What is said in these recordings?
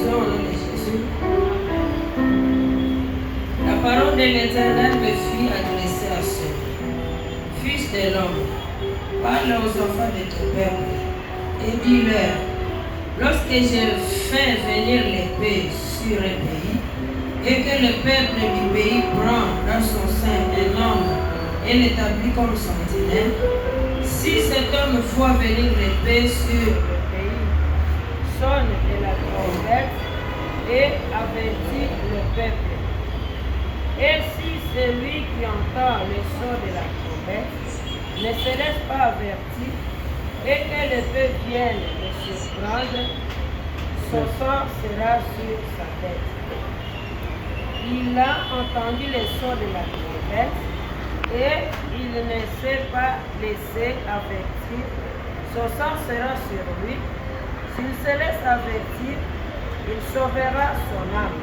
bénissons au nom de Jésus. La parole de l'Éternel me fut adressée à ceux. Fils de l'homme, parle aux enfants de ton peuple et dis-leur, lorsque je fais venir l'épée sur un pays et que le peuple du pays prend dans son sein un homme et l'établit comme sentinelle, si cet homme voit venir l'épée sur le pays, sonne de la trompette et avertit le peuple. Et si celui qui entend le son de la trompette ne se laisse pas avertir et que l'épée vienne le surprendre, son sang sera sur sa tête. Il a entendu le son de la trompette et il ne s'est pas laissé avertir, son sang sera sur lui. S'il se laisse avertir, il sauvera son âme.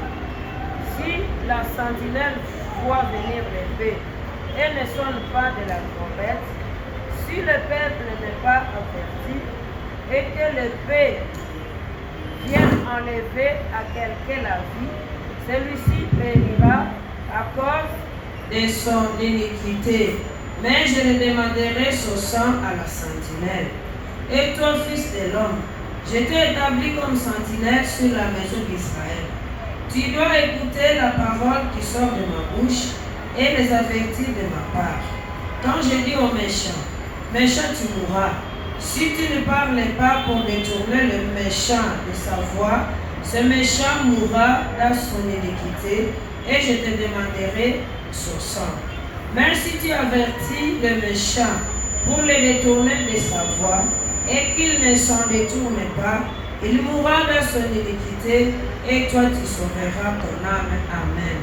Si la sentinelle voit venir l'épée et ne sonne pas de la trompette, si le peuple n'est pas averti et que l'épée vienne enlever à quelqu'un la vie, celui-ci périra à cause de son iniquité. Mais je le demanderai son sang à la sentinelle. Et toi, fils de l'homme, je t'ai établi comme sentinelle sur la maison d'Israël. Tu dois écouter la parole qui sort de ma bouche et les avertir de ma part. Quand je dis aux méchants, méchant tu mourras, si tu ne parles pas pour détourner le méchant de sa voix, ce méchant mourra dans son iniquité et je te demanderai son sang. Mais si tu avertis le méchant pour le détourner de sa voix et qu'il ne s'en détourne pas, il mourra dans son iniquité et toi tu sauveras ton âme. Amen.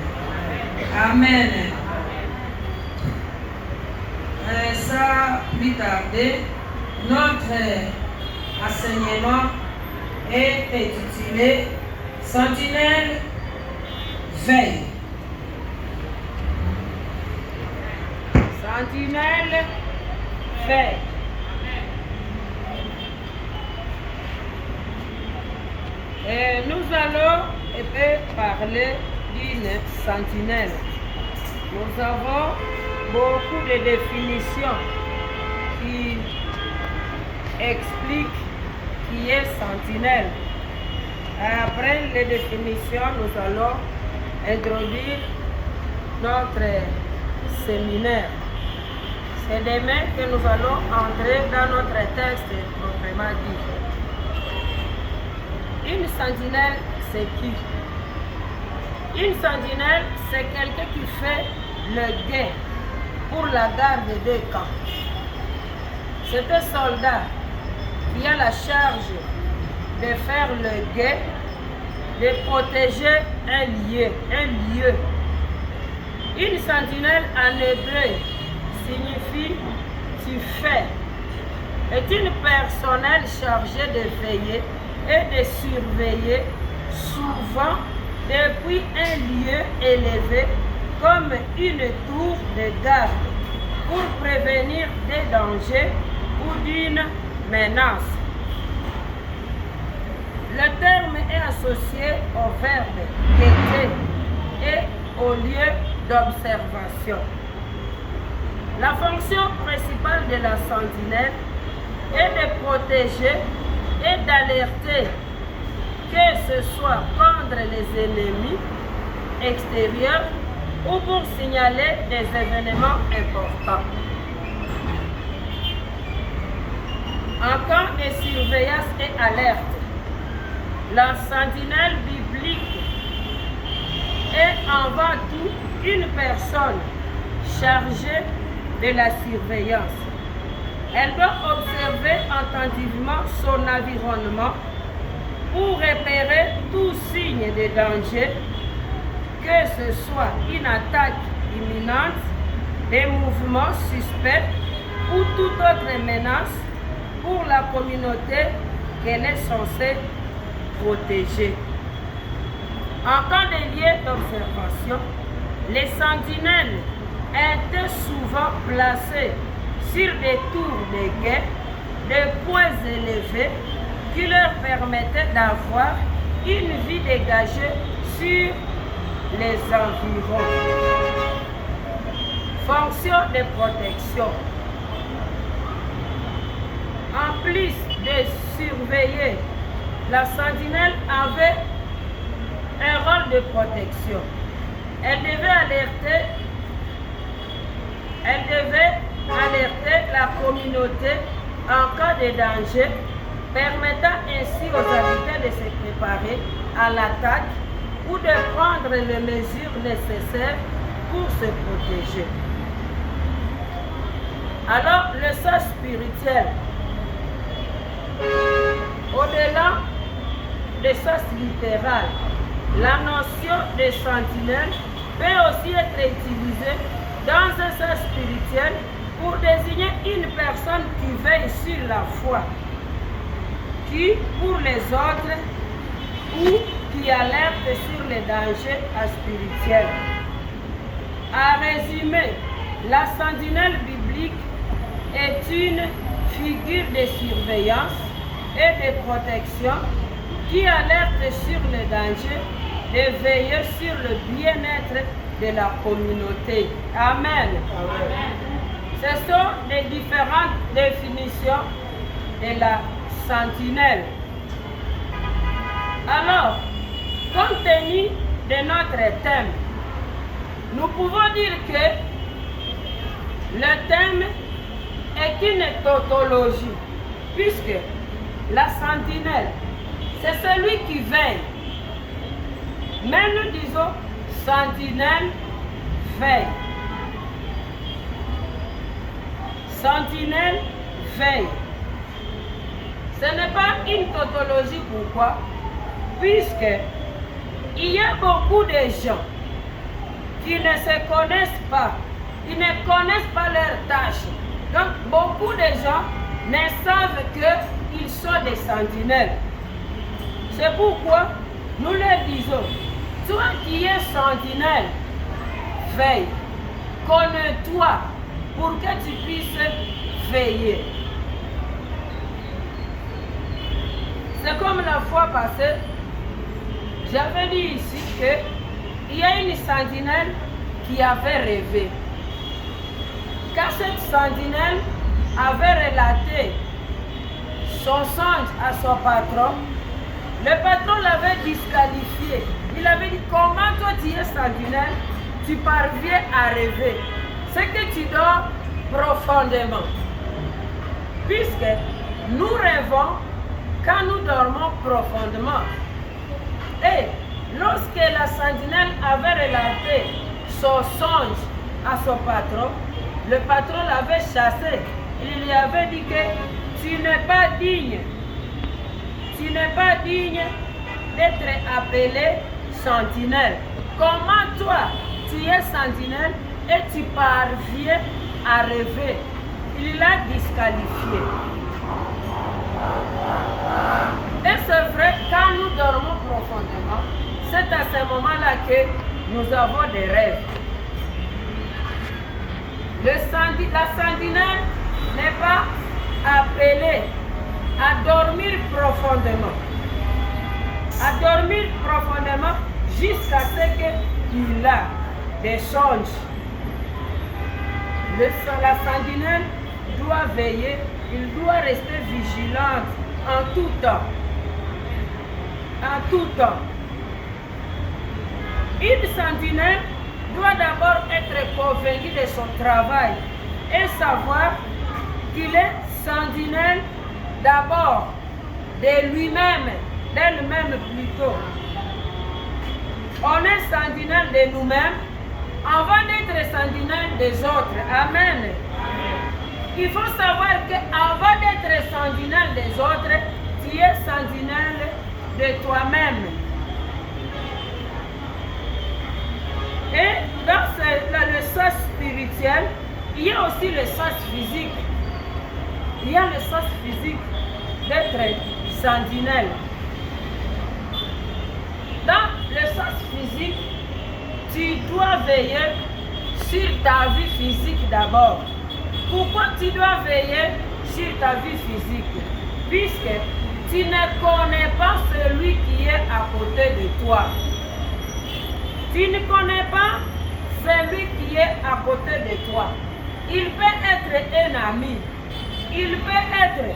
Amen. Sans plus tarder, notre enseignement est intitulé Sentinelle veille. Sentinelle veille. Et nous allons parler d'une sentinelle. Nous avons beaucoup de définitions qui expliquent qui est sentinelle. Après les définitions, nous allons introduire notre séminaire. C'est demain que nous allons entrer dans notre texte proprement dit. Une sentinelle, c'est qui? Une sentinelle, c'est quelqu'un qui fait le guet pour la garde des camps. C'est un soldat qui a la charge de faire le guet, de protéger un lieu. Une sentinelle en hébreu signifie tu fais. Est une personnelle chargée de veiller et de surveiller, souvent depuis un lieu élevé comme une tour de garde pour prévenir des dangers ou d'une menace. Le terme est associé au verbe guetter et au lieu d'observation. La fonction principale de la sentinelle est de protéger et d'alerter, que ce soit contre les ennemis extérieurs ou pour signaler des événements importants. En cas de surveillance et alerte, la sentinelle biblique est avant tout une personne chargée de la surveillance. Elle doit observer attentivement son environnement pour repérer tout signe de danger, que ce soit une attaque imminente, des mouvements suspects ou toute autre menace pour la communauté qu'elle est censée protéger. En cas de lieu d'observation, les sentinelles étaient souvent placées sur des tours de guet, des points élevés qui leur permettaient d'avoir une vie dégagée sur les environs. Fonction de protection. En plus de surveiller, la sentinelle avait un rôle de protection. Elle devait alerter la communauté en cas de danger, permettant ainsi aux habitants de se préparer à l'attaque ou de prendre les mesures nécessaires pour se protéger. Alors, le sens spirituel, au-delà du sens littéral, la notion de sentinelle peut aussi être utilisée dans un sens spirituel pour désigner une personne qui veille sur la foi, qui, pour les autres, ou qui alerte sur les dangers spirituels. À résumer, la sentinelle biblique est une figure de surveillance et de protection qui alerte sur les dangers et veille sur le bien-être de la communauté. Amen. Amen. Ce sont les différentes définitions de la sentinelle. Alors, compte tenu de notre thème, nous pouvons dire que le thème est une tautologie, puisque la sentinelle, c'est celui qui veille. Mais nous disons sentinelle veille. Sentinelle veille. Ce n'est pas une tautologie. Pourquoi? Puisque il y a beaucoup de gens qui ne se connaissent pas, qui ne connaissent pas leurs tâches. Donc beaucoup de gens ne savent qu'ils sont des sentinelles. C'est pourquoi nous leur disons, toi qui es sentinelle, veille, connais-toi pour que tu puisses veiller. C'est comme la fois passée, j'avais dit ici qu'il y a une sentinelle qui avait rêvé. Quand cette sentinelle avait relaté son songe à son patron, le patron l'avait disqualifié. Il avait dit, comment toi tu es sentinelle, tu parviens à rêver. C'est que tu dors profondément. Puisque nous rêvons quand nous dormons profondément. Et lorsque la sentinelle avait relaté son songe à son patron, le patron l'avait chassé. Il lui avait dit que tu n'es pas digne. Tu n'es pas digne d'être appelé sentinelle. Comment toi, tu es sentinelle et tu parviens à rêver? Il l'a disqualifié. Et c'est vrai, quand nous dormons profondément, c'est à ce moment-là que nous avons des rêves. La sentinelle n'est pas appelée à dormir profondément. À dormir profondément jusqu'à ce qu'il a des songes. La sentinelle doit veiller, il doit rester vigilante en tout temps. En tout temps. Une sentinelle doit d'abord être convaincu de son travail et savoir qu'il est sentinelle d'abord de lui-même, d'elle-même plutôt. On est sentinelle de nous-mêmes avant d'être sentinelle des autres. Amen. Il faut savoir qu'avant d'être sentinelle des autres, tu es sentinelle de toi-même. Et dans le sens spirituel, il y a aussi le sens physique. Il y a le sens physique d'être sentinelle. Dans le sens physique, tu dois veiller sur ta vie physique d'abord. Pourquoi tu dois veiller sur ta vie physique? Puisque tu ne connais pas celui qui est à côté toi. Tu ne connais pas celui qui est à côté de toi. Il peut être un ami, il peut être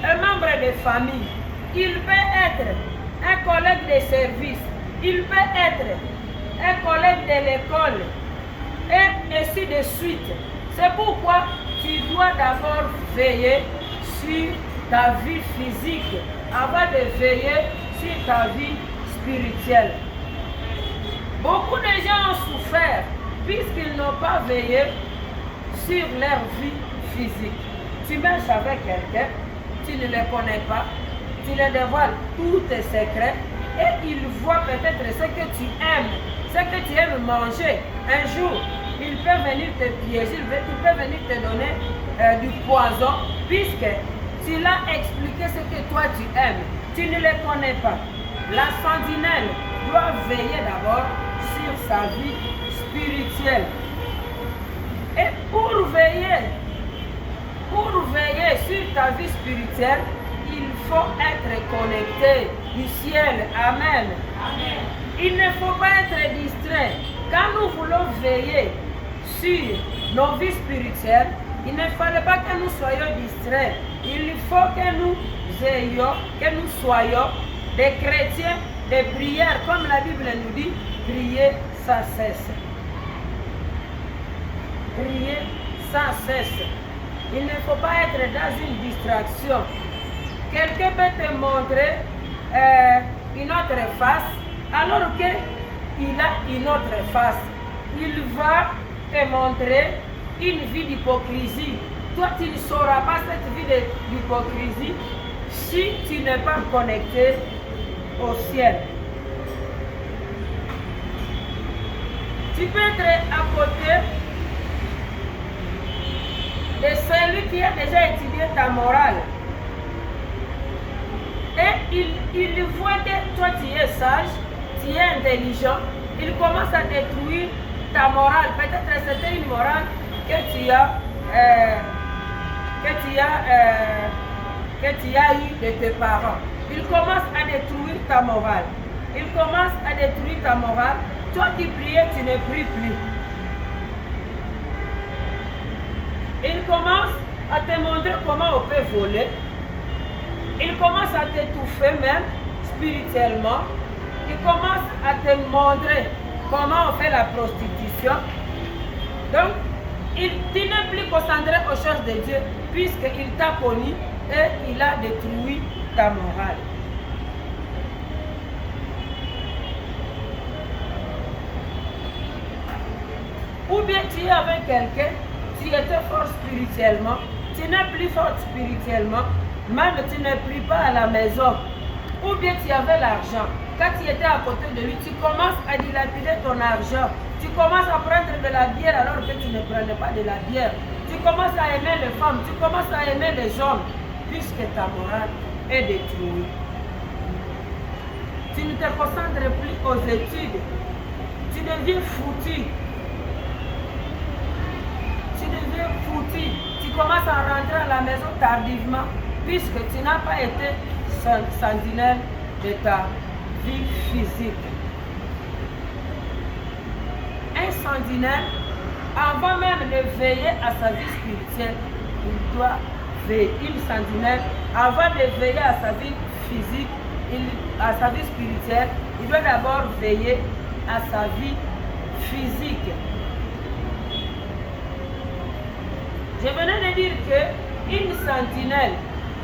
un membre de famille, il peut être un collègue de service, il peut être un collègue de l'école, et ainsi de suite. C'est pourquoi tu dois d'abord veiller sur ta vie physique avant de veiller sur ta vie spirituelle. Beaucoup de gens ont souffert puisqu'ils n'ont pas veillé sur leur vie physique. Tu marches avec quelqu'un, tu ne le connais pas, tu le dévoiles tous tes secrets et il voit peut-être ce que tu aimes, ce que tu aimes manger. Un jour, il peut venir te piéger, il peut venir te donner du poison puisque tu l'as expliqué ce que toi tu aimes. Tu ne le connais pas. La sentinelle doit veiller d'abord sur sa vie spirituelle. Et pour veiller sur ta vie spirituelle, il faut être connecté du ciel. Amen. Amen. Il ne faut pas être distrait. Quand nous voulons veiller sur nos vies spirituelles, il ne fallait pas que nous soyons distraits. Il faut que nous ayons, que nous soyons des chrétiens de prière, comme la Bible nous dit, prier sans cesse. Prier sans cesse. Il ne faut pas être dans une distraction. Quelqu'un peut te montrer une autre face, alors qu'il a une autre face. Il va te montrer une vie d'hypocrisie. Toi, tu ne sauras pas cette vie d'hypocrisie si tu n'es pas connecté au ciel. Tu peux être à côté de celui qui a déjà étudié ta morale. Et il voit que toi tu es sage, tu es intelligent, il commence à détruire ta morale. Peut-être c'était une morale que tu as eu de tes parents. Il commence à détruire ta morale. Il commence à détruire ta morale. Toi qui priais, tu ne pries plus. Il commence à te montrer comment on peut voler. Il commence à t'étouffer même spirituellement. Il commence à te montrer comment on fait la prostitution. Donc, tu n'es plus concentré aux choses de Dieu puisqu'il t'a connu et il a détruit ta morale. Ou bien tu es avec quelqu'un, tu étais fort spirituellement, tu n'es plus fort spirituellement, même tu ne pries pas à la maison. Ou bien tu avais l'argent. Quand tu étais à côté de lui, tu commences à dilapider ton argent. Tu commences à prendre de la bière alors que tu ne prenais pas de la bière. Tu commences à aimer les femmes, tu commences à aimer les hommes, puisque ta morale est détruite. Tu ne te concentres plus aux études. Tu deviens foutu. Tu deviens foutu. Tu commences à rentrer à la maison tardivement, puisque tu n'as pas été sentinelle de ta vie physique. Un sentinelle, avant même de veiller à sa vie spirituelle, il doit veiller. Une sentinelle, avant de veiller à sa vie physique, à sa vie spirituelle, il doit d'abord veiller à sa vie physique. Je venais de dire qu'une sentinelle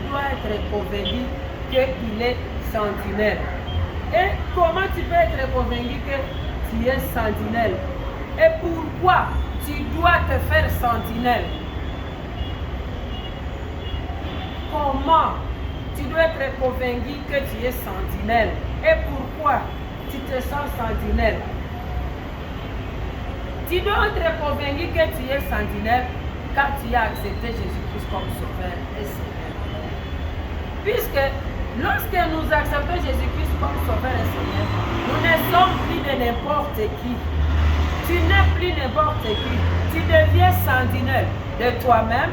doit être convaincue qu'il est sentinelle. Et comment tu peux être convaincu que tu es sentinelle? Et pourquoi tu dois te faire sentinelle? Comment tu dois être convaincu que tu es sentinelle? Et pourquoi tu te sens sentinelle? Tu dois être convaincu que tu es sentinelle quand tu as accepté Jésus-Christ comme sauveur et Seigneur. Puisque lorsque nous acceptons Jésus-Christ comme sauveur et Seigneur, nous ne sommes plus de n'importe qui. Tu n'es plus n'importe qui. Tu deviens sentinelle de toi-même.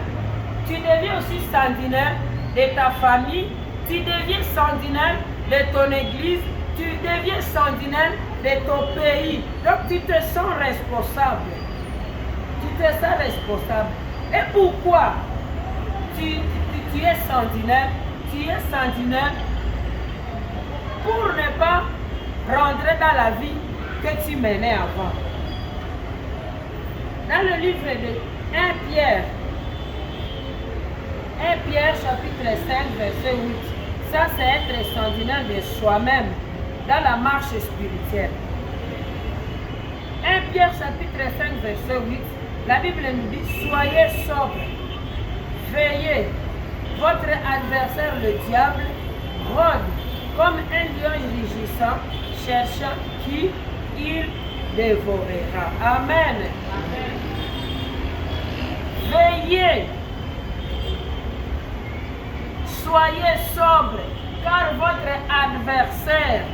Tu deviens aussi sentinelle de ta famille. Tu deviens sentinelle de ton église. tu deviens sentinelle de ton pays. Donc tu te sens responsable. Tu te sens responsable. Et pourquoi tu es sentinelle? Tu es sentinelle pour ne pas rentrer dans la vie que tu menais avant. Dans le livre de 1 Pierre, chapitre 5, verset 8, ça c'est être sentinelle de soi-même dans la marche spirituelle. 1 Pierre, chapitre 5, verset 8, la Bible nous dit, soyez sobres, veillez, votre adversaire le diable rôde comme un lion rugissant, cherchant qui il dévorera. Amen. Amen. Veillez. Soyez sobres, car votre adversaire,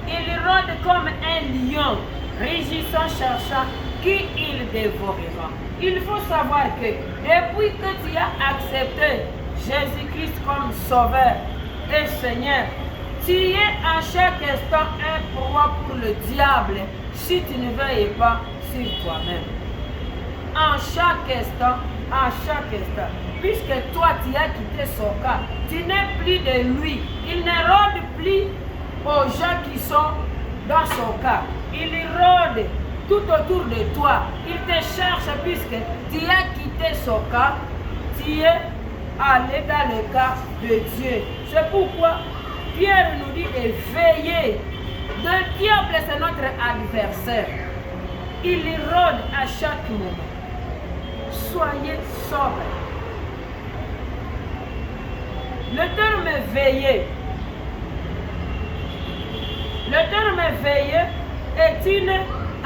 il rôde comme un lion, rugissant, cherchant qui il dévorera. Il faut savoir que depuis que tu as accepté Jésus-Christ comme Sauveur et Seigneur, tu es en chaque instant un proie pour le diable si tu ne veilles pas sur toi-même. En chaque instant, puisque toi tu as quitté son cas, tu n'es plus de lui. Il ne rôde plus aux gens qui sont dans son cas. Il rôde tout autour de toi. Il te cherche puisque tu as quitté son cas. Tu es allé dans le cas de Dieu. C'est pourquoi Pierre nous dit de veiller. Le diable, c'est notre adversaire. Il rôde à chaque moment. Soyez sobres. Le terme veiller. Le terme veiller est une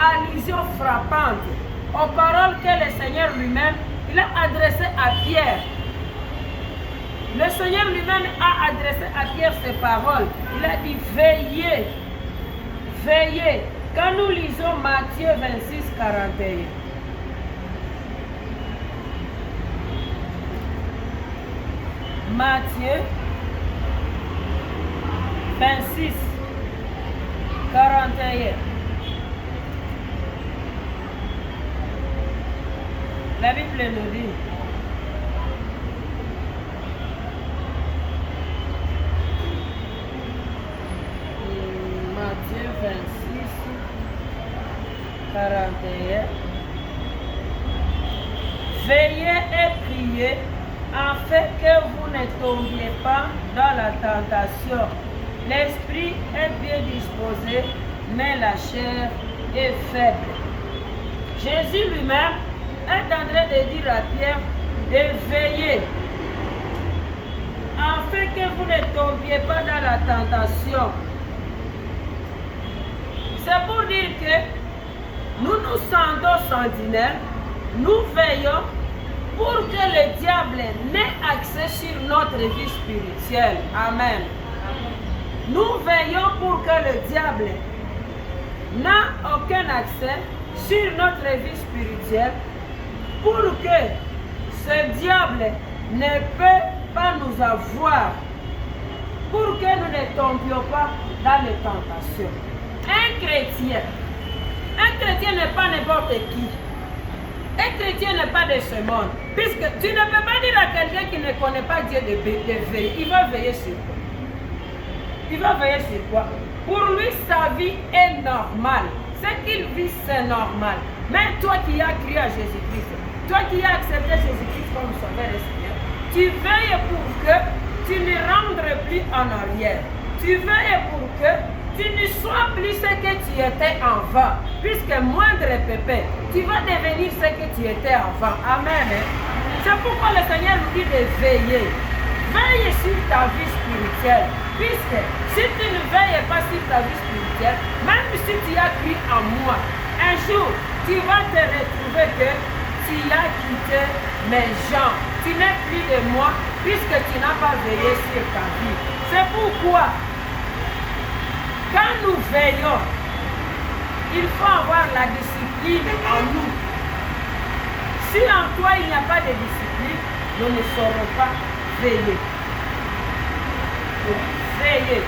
allusion frappante aux paroles que le Seigneur lui-même il a adressées à Pierre. Le Seigneur lui-même a adressé à Pierre ces paroles. Il a dit veillez, veillez. Quand nous lisons Matthieu 26, 41. Matthieu 26, 41. La Bible nous dit, Matthieu 26, 41. Veillez et priez afin que vous ne tombiez pas dans la tentation. L'esprit est bien disposé, mais la chair est faible. Jésus lui-même est en train de dire à Pierre de veiller afin que vous ne tombiez pas dans la tentation. C'est pour dire que nous nous sentons sentinelles, nous veillons pour que le diable n'ait accès sur notre vie spirituelle. Amen. Nous veillons pour que le diable n'a aucun accès sur notre vie spirituelle, pour que ce diable ne peut pas nous avoir, pour que nous ne tombions pas dans les tentations. Un chrétien n'est pas n'importe qui. Un chrétien n'est pas de ce monde. Puisque tu ne peux pas dire à quelqu'un qui ne connaît pas Dieu de veiller. Il va veiller sur quoi? Il va veiller sur quoi? Pour lui, sa vie est normale. Ce qu'il vit, c'est normal. Mais toi qui as crié à Jésus-Christ, toi qui as accepté Jésus-Christ comme Sauveur et Seigneur, tu veilles pour que tu ne rentres plus en arrière. Tu veilles pour que tu ne sois plus ce que tu étais avant. Puisque moindre pépé, tu vas devenir ce que tu étais avant. Amen. C'est pourquoi le Seigneur nous dit de veiller. Veille sur ta vie spirituelle. Puisque si tu ne veilles pas sur ta vie spirituelle, même si tu as cru en moi, un jour, tu vas te retrouver que tu as quitté mes gens. Tu n'es plus de moi puisque tu n'as pas veillé sur ta vie. C'est pourquoi quand nous veillons, il faut avoir la discipline en nous. Si en toi il n'y a pas de discipline, nous ne saurons pas veiller. Donc, veiller.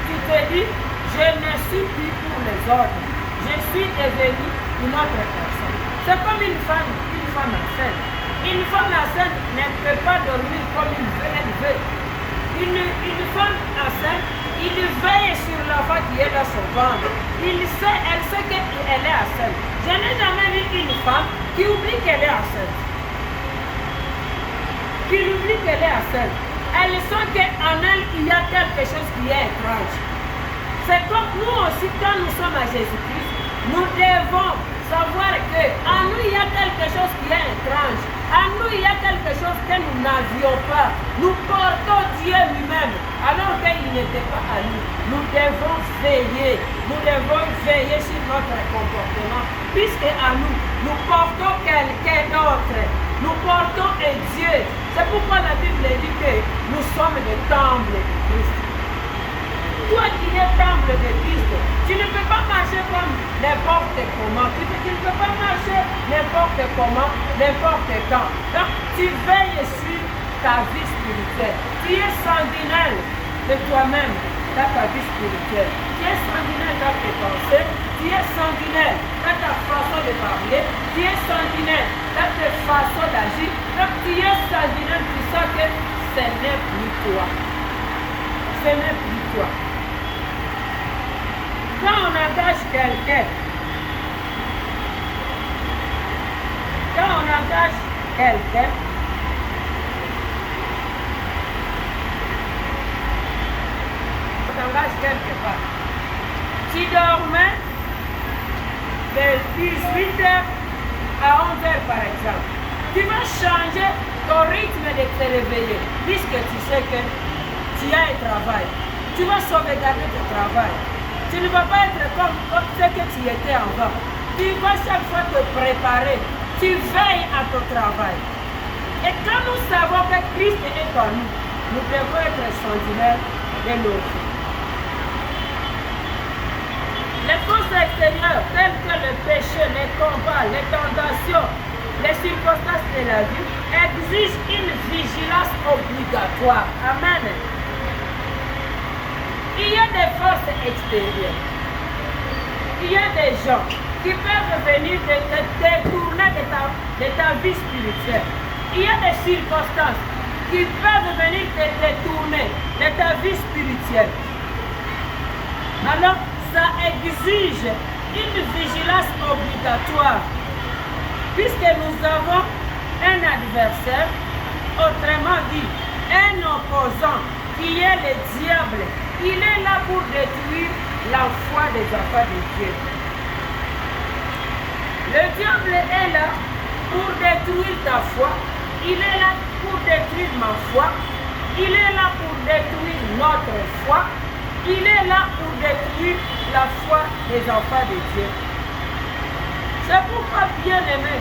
Tu te dis, je ne suis plus pour les autres. Je suis devenue une autre personne. C'est comme une femme enceinte. Une femme enceinte ne peut pas dormir comme elle veut. Une femme enceinte, il veille sur l'enfant qui est dans son ventre. Elle sait qu'elle est enceinte. Je n'ai jamais vu une femme qui oublie qu'elle est enceinte. Elle sent qu'en elle, il y a quelque chose qui est étrange. C'est comme nous aussi, quand nous sommes à Jésus-Christ, nous devons savoir qu'en nous, il y a quelque chose qui est étrange. En nous, il y a quelque chose que nous n'avions pas. Nous portons Dieu lui-même, alors qu'il n'était pas à nous. Nous devons veiller sur notre comportement, puisque à nous, nous portons quelqu'un d'autre. Nous portons un Dieu. C'est pourquoi la Bible dit que nous sommes le temple de Christ. Toi qui es temple de Christ, tu ne peux pas marcher comme n'importe comment. Tu ne peux pas marcher n'importe comment, n'importe quand. Donc, tu veilles sur ta vie spirituelle. Tu es sentinelle de toi-même dans ta vie spirituelle. Tu es sentinelle dans tes pensées. Tu es sentinelle dans ta façon de parler. Tu es sentinelle dans tes façons d'agir. Donc, tu es sentinelle, tu sens que ce n'est plus toi. Ce n'est plus toi. Quand on engage quelqu'un, quelque part, tu dormais de 18h à 11h par exemple. Tu vas changer ton rythme de te réveiller, puisque tu sais que tu as un travail. Tu vas sauvegarder ton travail. Tu ne vas pas être comme ce que tu étais avant. Tu vas chaque fois te préparer. Tu veilles à ton travail. Et quand nous savons que Christ est en nous, nous devons être sentinelles de nos vies. Les forces extérieures, telles que le péché, les combats, les tentations, les circonstances de la vie, exigent une vigilance obligatoire. Amen. Il y a des forces extérieures. Il y a des gens qui peuvent venir te détourner de ta vie spirituelle. Il y a des circonstances qui peuvent venir te détourner de ta vie spirituelle. Alors, ça exige une vigilance obligatoire, puisque nous avons un adversaire, autrement dit, un opposant qui est le diable. Il est là pour détruire la foi des enfants de Dieu. Le diable est là pour détruire ta foi. Il est là pour détruire ma foi. Il est là pour détruire notre foi. Il est là pour détruire la foi des enfants de Dieu. C'est pourquoi, bien aimé,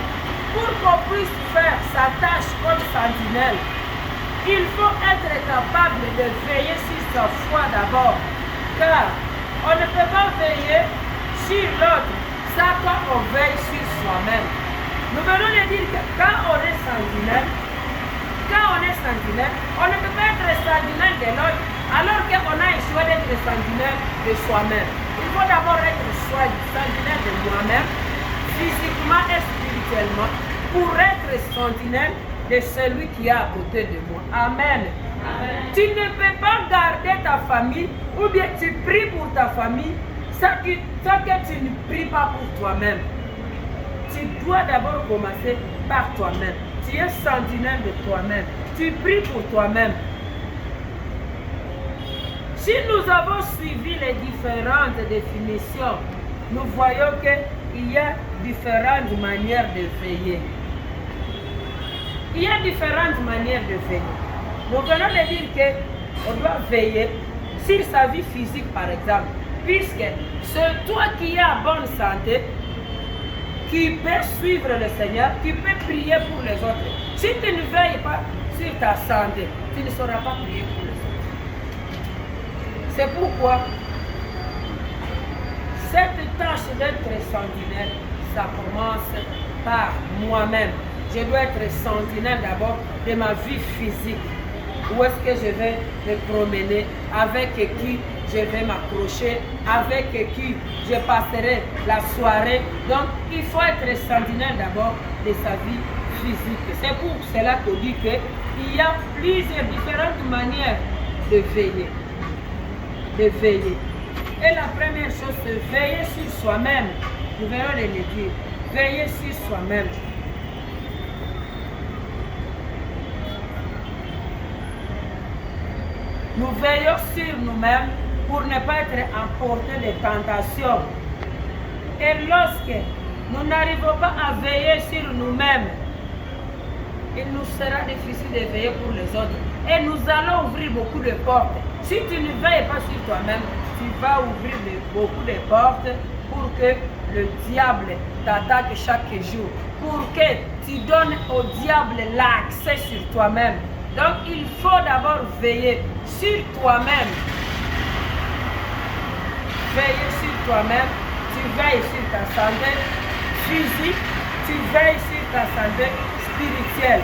pour qu'on puisse faire sa tâche comme sentinelle, il faut être capable de veiller sur sa foi d'abord, car on ne peut pas veiller sur l'autre sans qu'on veille sur soi-même. Nous venons de dire que quand on est sentinelle, on ne peut pas être sentinelle de l'autre alors qu'on a échoué d'être sentinelle de soi-même. Il faut d'abord être sentinelle de moi-même, physiquement et spirituellement, pour être sentinelle de celui qui est à côté de moi. Amen. Amen. Tu ne peux pas garder ta famille ou bien tu pries pour ta famille sans que tu ne pries pas pour toi-même. Tu dois d'abord commencer par toi-même. Tu es sentinelle de toi-même. Tu pries pour toi-même. Si nous avons suivi les différentes définitions, nous voyons qu'il y a différentes manières de veiller. Il y a différentes manières de veiller. Nous venons de dire qu'on doit veiller sur sa vie physique, par exemple, puisque c'est toi qui es en bonne santé, qui peut suivre le Seigneur, qui peut prier pour les autres. Si tu ne veilles pas sur ta santé, tu ne sauras pas prier pour les autres. C'est pourquoi cette tâche d'être sentinelle, ça commence par moi-même. Je dois être sentinelle d'abord de ma vie physique. Où est-ce que je vais me promener, avec qui je vais m'accrocher, avec qui je passerai la soirée. Donc, il faut être sentinelle d'abord de sa vie physique. C'est pour cela qu'on dit qu'il y a plusieurs différentes manières de veiller. De veiller. Et la première chose, c'est veiller sur soi-même. Nous verrons les dire. Veiller sur soi-même. Nous veillons sur nous-mêmes pour ne pas être emportés de tentations. Et lorsque nous n'arrivons pas à veiller sur nous-mêmes, il nous sera difficile de veiller pour les autres. Et nous allons ouvrir beaucoup de portes. Si tu ne veilles pas sur toi-même, tu vas ouvrir beaucoup de portes pour que le diable t'attaque chaque jour. Pour que tu donnes au diable l'accès sur toi-même. Donc il faut d'abord veiller sur toi-même. Veiller sur toi-même. Tu veilles sur ta santé physique. Tu veilles sur ta santé spirituelle.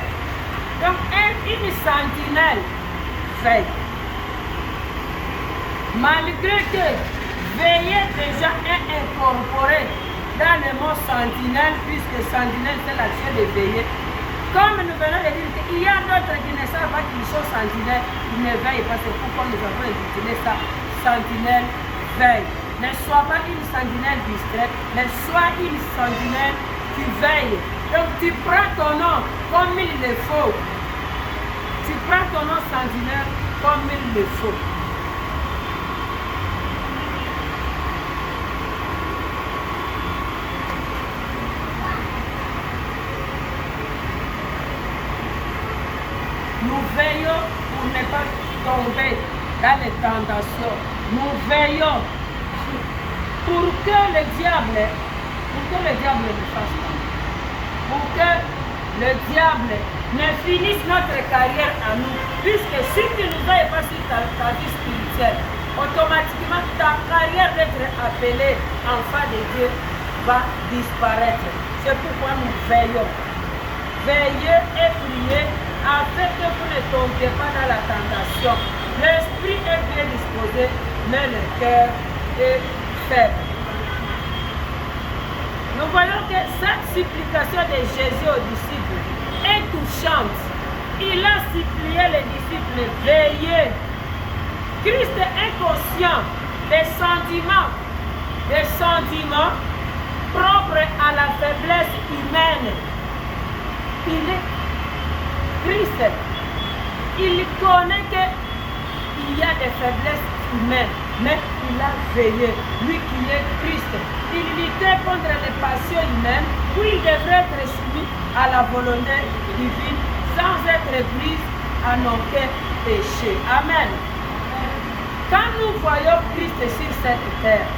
Donc une sentinelle veille. Malgré que veiller déjà est incorporé dans le mot sentinelle, puisque sentinelle c'est l'action de veiller. Comme nous venons de dire qu'il y a d'autres qui ne savent pas qu'ils sont sentinelles, ils ne veillent pas. C'est pourquoi nous avons intitulé ça sentinelle veille. Ne sois pas une sentinelle distraite, mais sois une sentinelle qui veille. Donc tu prends ton nom comme il le faut. Tu prends ton nom sentinelle comme il le faut. Nous veillons pour ne pas tomber dans les tentations. Nous veillons pour que le diable ne fasse pas. Pour que le diable ne finisse notre carrière à nous. Puisque si tu ne veilles pas sur ta vie spirituelle, automatiquement ta carrière d'être appelée enfant de Dieu va disparaître. C'est pourquoi nous veillons. Veillez et priez afin que vous ne tombiez pas dans la tentation. L'esprit est bien disposé, mais le cœur est faible. Nous voyons que cette supplication de Jésus aux disciples est touchante. Il a supplié les disciples, veillez. Christ est conscient des sentiments propres à la faiblesse humaine. Christ, il connaît qu'il y a des faiblesses humaines, mais il a veillé, lui qui est Christ. Il luttait contre les passions humaines, où il devrait être soumis à la volonté divine, sans être pris en aucun péché. Amen. Quand nous voyons Christ sur cette terre,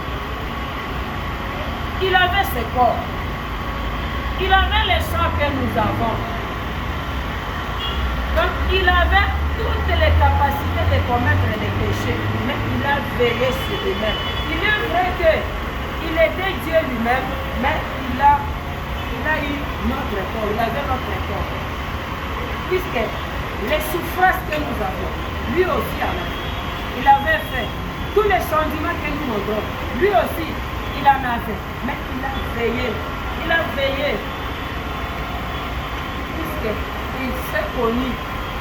il avait ce corps, il avait le sang que nous avons. Donc il avait toutes les capacités de commettre les péchés, mais il a veillé sur lui-même. Il est vrai qu'il était Dieu lui-même, mais il a eu notre corps, il avait notre corps. Puisque les souffrances que nous avons, lui aussi il avait fait. Tous les sentiments que nous montrons, lui aussi, il en avait. Mais il a veillé. Il a veillé. Puisqu'il s'est connu.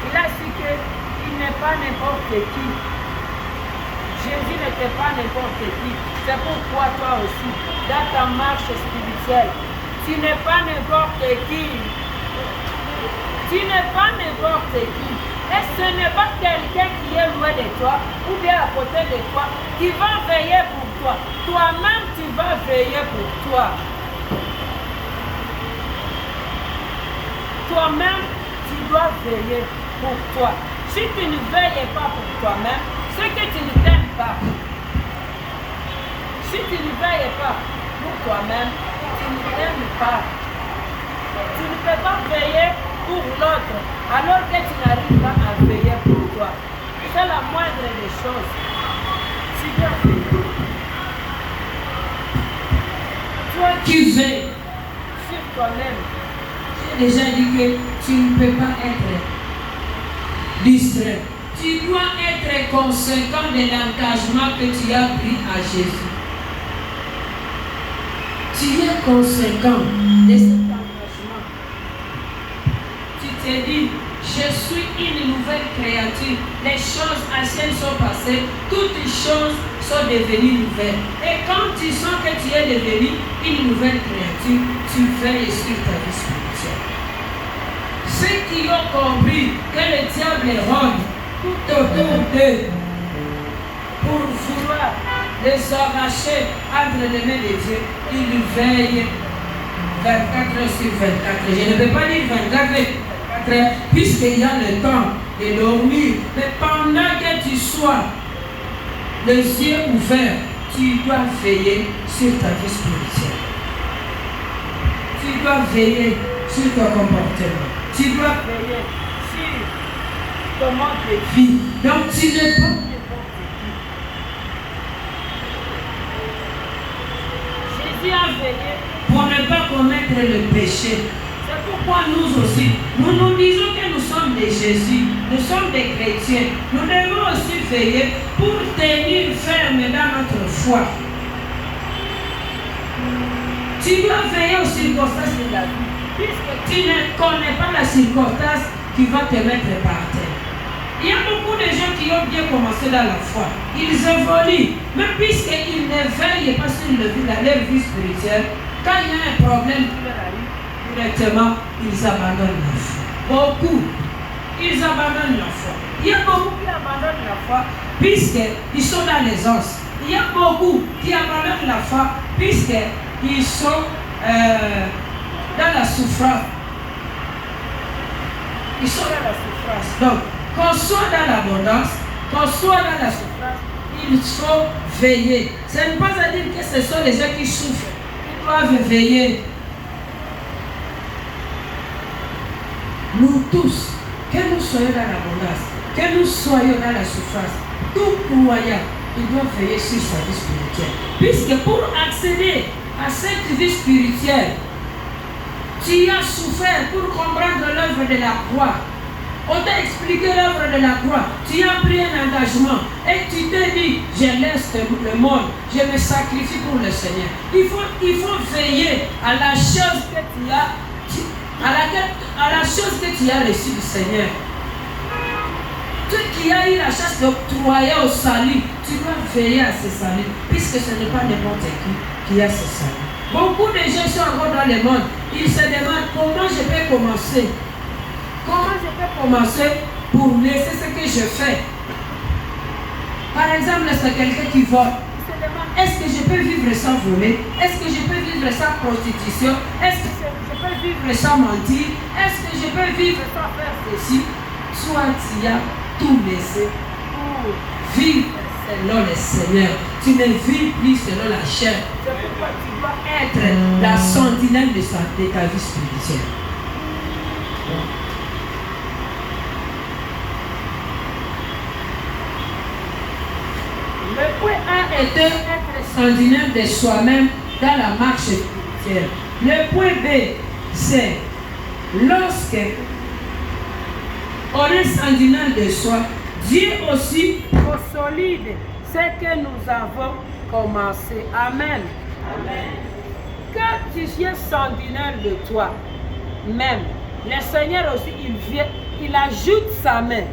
Il a su qu'il n'est pas n'importe qui. Jésus n'était pas n'importe qui. C'est pourquoi toi aussi, dans ta marche spirituelle, tu n'es pas n'importe qui. Tu n'es pas n'importe qui. Et ce n'est pas quelqu'un qui est loin de toi ou bien à côté de toi qui va veiller pour toi. Toi-même, tu vas veiller pour toi. Toi-même, tu dois veiller pour toi. Si tu ne veilles pas pour toi-même, c'est que tu ne t'aimes pas. Si tu ne veilles pas pour toi-même, tu ne t'aimes pas. Tu ne peux pas veiller pour l'autre, alors que tu n'arrives pas à veiller pour toi. C'est la moindre des choses. Tu dois veiller. Toi qui veilles sur toi-même. J'ai déjà dit que tu ne peux pas être distrait. Tu dois être conséquent de l'engagement que tu as pris à Jésus. Tu es conséquent de cet engagement. Tu te dis, je suis une nouvelle créature. Les choses anciennes sont passées. Toutes les choses sont devenues nouvelles. Et quand tu sens que tu es devenu une nouvelle créature, tu veilles sur ta vie spirituelle. Ceux qui ont compris que le diable rôde tout autour d'eux pour vouloir les arracher entre les mains de Dieu, ils veillent 24 heures sur 24. Je ne peux pas dire 24 heures, puisqu'il y a le temps de dormir. Mais pendant que tu sois les yeux ouverts, tu dois veiller sur ta vie spirituelle. Tu dois veiller sur ton comportement. Tu dois veiller sur comment tu vis. Donc tu ne peux pas. Jésus a veillé pour ne pas commettre le péché. C'est pourquoi nous aussi, nous nous disons que nous sommes des Jésus, nous sommes des chrétiens. Nous devons aussi veiller pour tenir ferme dans notre foi. Tu dois veiller aux circonstances de la vie, puisque tu ne connais pas la circonstance qui va te mettre par terre. Il y a beaucoup de gens qui ont bien commencé dans la foi. Ils évoluent, mais puisqu'ils ne veillent pas sur leur vie spirituelle, quand il y a un problème qui leur arrive, directement, ils abandonnent la foi. Beaucoup, ils abandonnent la foi. Il y a beaucoup qui abandonnent la foi puisqu'ils sont dans les os. Il y a beaucoup qui abandonnent la foi puisqu'ils sont dans la souffrance. Ils sont dans la souffrance. Donc, qu'on soit dans l'abondance, qu'on soit dans la souffrance, il faut veiller. Ce n'est pas à dire que ce sont les gens qui souffrent. Ils doivent veiller. Nous tous, que nous soyons dans l'abondance, que nous soyons dans la souffrance, tout croyant, il doit veiller sur sa vie spirituelle. Puisque pour accéder à cette vie spirituelle, tu as souffert pour comprendre l'œuvre de la croix. On t'a expliqué l'œuvre de la croix. Tu as pris un engagement et tu t'es dit, je laisse le monde, je me sacrifie pour le Seigneur. Il faut veiller à la chose que tu as, à la chose que tu as reçue du Seigneur. Toi qui as eu la chance d'octroyer au salut, tu dois veiller à ce salut, puisque ce n'est pas n'importe qui a ce salut. Beaucoup de gens sont encore dans le monde. Ils se demandent comment je peux commencer. Comment je peux commencer pour laisser ce que je fais. Par exemple, c'est quelqu'un qui vole. Il se demande, est-ce que je peux vivre sans voler? Est-ce que je peux vivre sans prostitution? Est-ce que je peux vivre sans mentir? Est-ce que je peux vivre sans faire ceci? Soit tu as tout laissé pour vivre selon le Seigneur. Tu ne vis plus selon la chair. C'est pourquoi tu dois être la sentinelle de ta vie spirituelle. Le point A est être sentinelle de soi-même dans la marche spirituelle. Le point B, c'est lorsque on est sentinelle de soi, Dieu aussi consolide ce que nous avons commencé. Amen. Amen. Quand tu es sentinelle de toi-même, le Seigneur aussi, il ajoute sa main.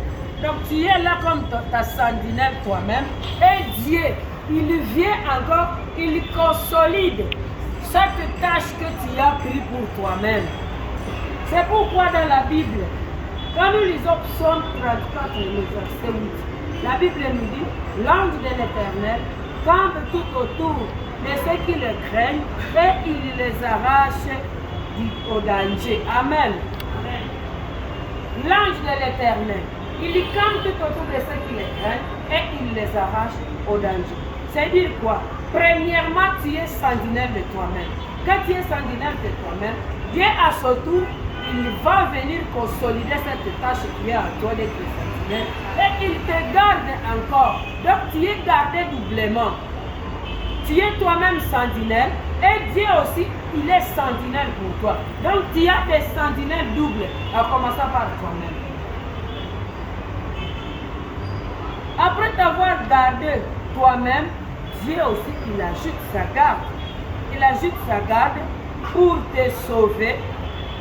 Donc tu es là comme ta sentinelle toi-même. Et Dieu, il vient encore, il consolide cette tâche que tu as prise pour toi-même. C'est pourquoi dans la Bible, quand nous lisons Psaume 34, le verset 8, la Bible nous dit, l'ange de l'Éternel campe tout autour de ceux qui le craignent et il les arrache au danger. Amen. L'ange de l'Éternel, il campe tout autour de ceux qui le craignent et il les arrache au danger. C'est dire quoi? Premièrement, tu es sentinelle de toi-même. Quand tu es sentinelle de toi-même, Dieu à son tour, il va venir consolider cette tâche qui est à toi d'être sentinelle et il te garde encore. Donc tu es gardé doublement. Tu es toi-même sentinelle et Dieu aussi, il est sentinelle pour toi. Donc tu as des sentinelles doubles, en commençant par toi-même. t'avoir gardé toi-même, Dieu aussi, il ajoute sa garde. Il ajoute sa garde pour te sauver,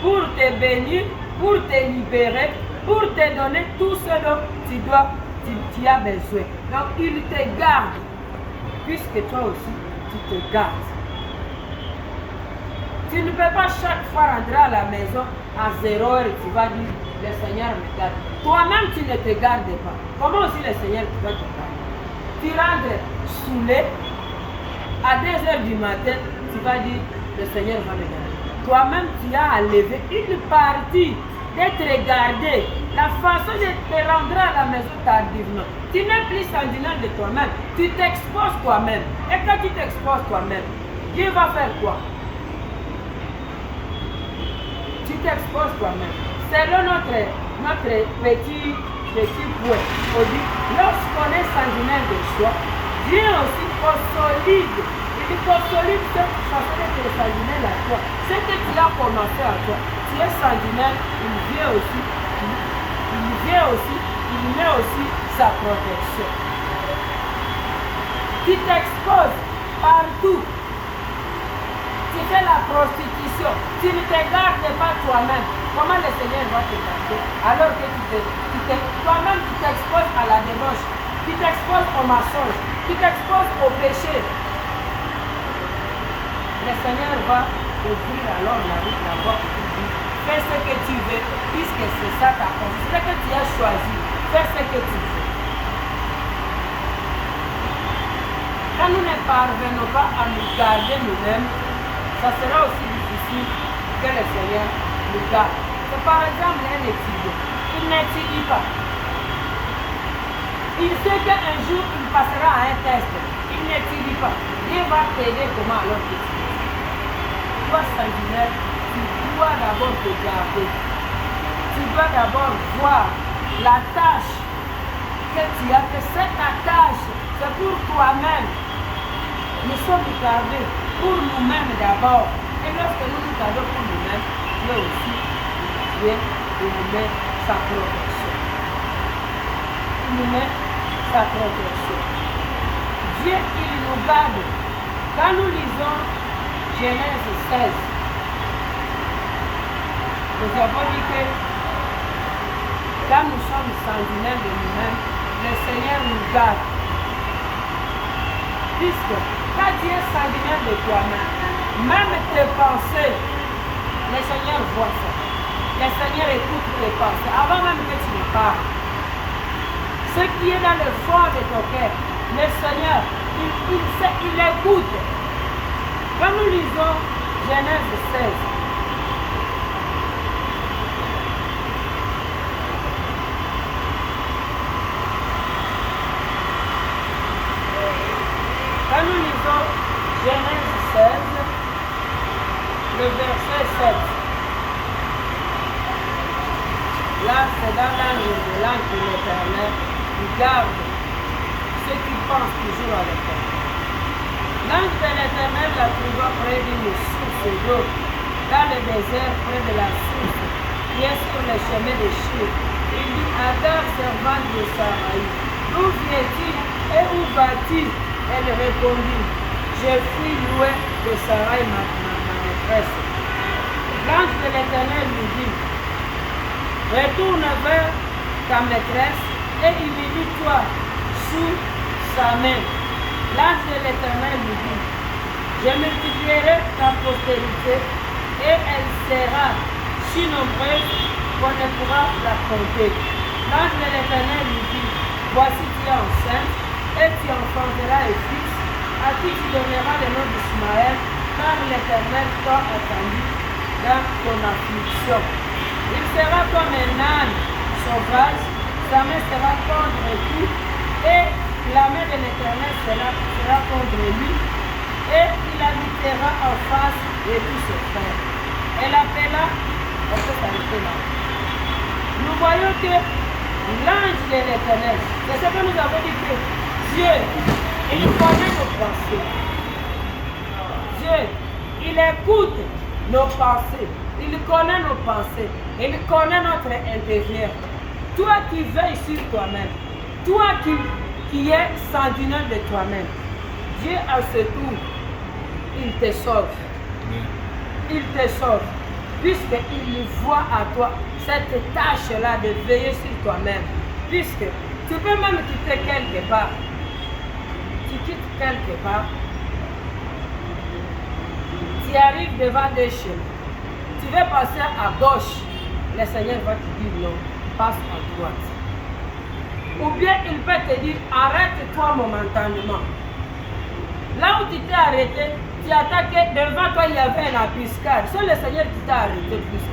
pour te bénir, pour te libérer, pour te donner tout ce dont tu as besoin. Donc, il te garde, puisque toi aussi, tu te gardes. Tu ne peux pas chaque fois rentrer à la maison à 0 heure et tu vas dire, le Seigneur me garde. Toi-même, tu ne te gardes pas. Comment aussi le Seigneur va te garder? Tu rentres saoulé, à 2 heures du matin, tu vas dire, le Seigneur va me garder. Toi-même, tu as à lever une partie d'être gardé. La façon de te rendre à la maison tardivement. Tu n'es plus sentinelle de toi-même. Tu t'exposes toi-même. Et quand tu t'exposes toi-même, Dieu va faire quoi? Tu t'exposes toi-même. Selon notre petit point, on dit, lorsqu'on est sentinelle de soi, Dieu aussi consolide. Il consolide cette façon d'être sentinelle à toi. Ce que tu as commencé à toi, tu es sentinelle, il met aussi sa protection. Tu t'exposes partout. Tu fais la prostitution, tu ne te gardes pas toi-même. Comment le Seigneur va te garder? Alors que toi-même tu t'exposes à la débauche, tu t'exposes au mensonge, tu t'exposes au péché. Le Seigneur va ouvrir alors la route, la voie pour te dire, fais ce que tu veux, puisque c'est ça ta conscience. C'est ce que tu as choisi, fais ce que tu veux. Quand nous ne parvenons pas à nous garder nous-mêmes, ça sera aussi difficile que le Seigneur nous garde. C'est par exemple un étudiant. Il n'étudie pas. Il sait qu'un jour il passera à un test. Il n'étudie pas. Dieu va t'aider comment alors que tu étudies. Toi, sentinelle, tu dois d'abord te garder. Tu dois d'abord voir la tâche que tu as fait. C'est ta tâche. C'est pour toi-même. Nous sommes gardés pour nous-mêmes d'abord. Et lorsque nous nous gardons pour nous-mêmes, Dieu aussi vient et nous met sa protection. Il nous met sa protection. Dieu, il nous garde. Quand nous lisons Genèse 16, nous avons dit que quand nous sommes sentinelles de nous-mêmes, le Seigneur nous garde. Puisque quand Dieu est sentinelle de toi-même, même tes pensées, le Seigneur voit ça. Le Seigneur écoute tes pensées avant même que tu ne parles. Ce qui est dans le fond de ton cœur, le Seigneur, il écoute. Quand nous lisons Genèse 16, quand nous lisons Genèse 16, le verset 7, là c'est dans l'ange de l'Éternel qui garde ceux qui pensent toujours à l'Éternel. L'ange de l'Éternel la trouva près d'une source d'eau, dans le désert près de la source, qui est sur le chemin de Shur. Il dit, Agar, servante de Sarai, d'où viens-tu et où vas-tu? Elle répondit, je suis loin de Sarai, ma maîtresse. L'ange de l'Éternel lui dit, retourne vers ta maîtresse et humilie-toi sous sa main. L'ange de l'Éternel lui dit, je multiplierai ta postérité et elle sera si nombreuse qu'on ne pourra la compter. L'ange de l'Éternel lui dit, voici tu es enceinte et tu enfanteras un fils à qui tu donneras le nom d'Ismaël, car l'Éternel t'a attendu dans ton affliction. Il sera comme un âne sauvage, sa main sera contre tout, et la main de l'Éternel sera contre lui, et il habitera en face de tous ses frères. Elle appela, on peut s'arrêter là. Nous voyons que l'ange de l'Éternel, c'est ce que nous avons dit que Dieu, il connaît nos pensées. Dieu, il écoute nos pensées. Il connaît nos pensées. Il connaît notre intérieur. Toi qui veilles sur toi-même. Toi qui qui est sentinelle de toi-même. Dieu à ce tour, il te sauve. Il te sauve. Puisqu'il voit à toi cette tâche-là de veiller sur toi-même. Puisque tu peux même quitter quelque part. Tu quittes quelque part. Tu arrives devant des chemins. Tu veux passer à gauche. Le Seigneur va te dire non, passe à droite. Ou bien il peut te dire arrête-toi momentanément. Là où tu t'es arrêté, tu attaquais, devant toi il y avait une embuscade. C'est le Seigneur qui t'a arrêté plus.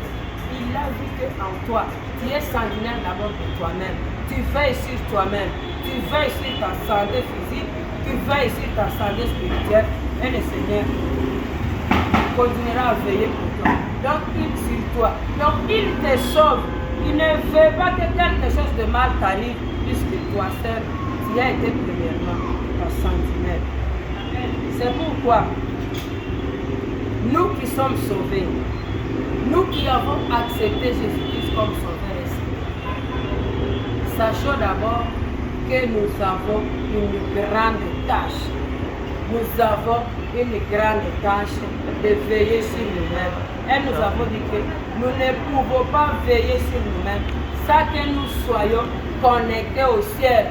Il a vu qu'en toi, tu es sanguinaire d'abord de toi-même. Tu veilles sur toi-même. Tu veilles sur ta santé physique. Tu veilles sur ta santé spirituelle. Et le Seigneur continuera à veiller pour toi. Donc il sur toi. Donc il te sauve. Il ne veut pas que quelque chose de mal t'arrive, puisque toi seul, tu as été premièrement ta sentinelle. C'est pourquoi nous qui sommes sauvés, nous qui avons accepté Jésus-Christ comme sauveur et Seigneur, sachons d'abord que nous avons une grande tâche. Nous avons une grande tâche de veiller sur nous-mêmes. Et nous avons dit que nous ne pouvons pas veiller sur nous-mêmes sans que nous soyons connectés au ciel,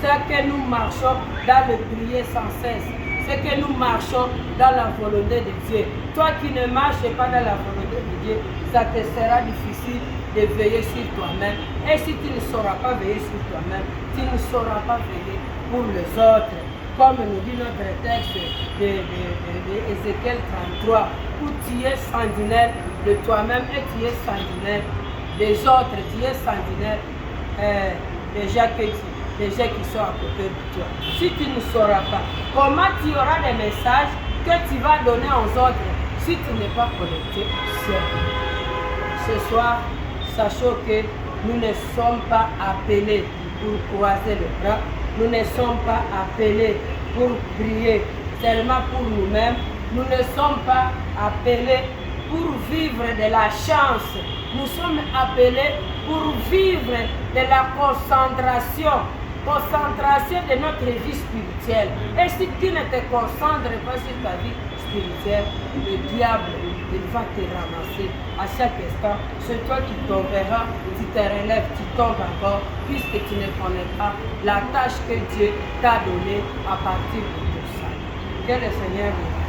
sans que nous marchons dans le prier sans cesse, c'est que nous marchons dans la volonté de Dieu. Toi qui ne marches pas dans la volonté de Dieu, ça te sera difficile de veiller sur toi-même. Et si tu ne sauras pas veiller sur toi-même, tu ne sauras pas veiller pour les autres. Comme nous dit notre texte de Ézéchiel 33, où tu es sentinelle de toi-même et tu es sentinelle des autres, tu es sentinelle des gens qui sont à côté de toi. Si tu ne sauras pas, comment tu auras des messages que tu vas donner aux autres si tu n'es pas connecté au ciel? Ce soir, sachons que nous ne sommes pas appelés pour croiser les bras, nous ne sommes pas appelés pour prier seulement pour nous-mêmes, nous ne sommes pas appelés pour vivre de la chance, nous sommes appelés pour vivre de la concentration de notre vie spirituelle. Et si tu ne te concentres pas sur ta vie spirituelle, le diable il va te ramasser à chaque instant. C'est toi qui tomberas, tu te relèves, tu tombes encore, puisque tu ne connais pas la tâche que Dieu t'a donnée à partir de ton salut. Que le Seigneur vous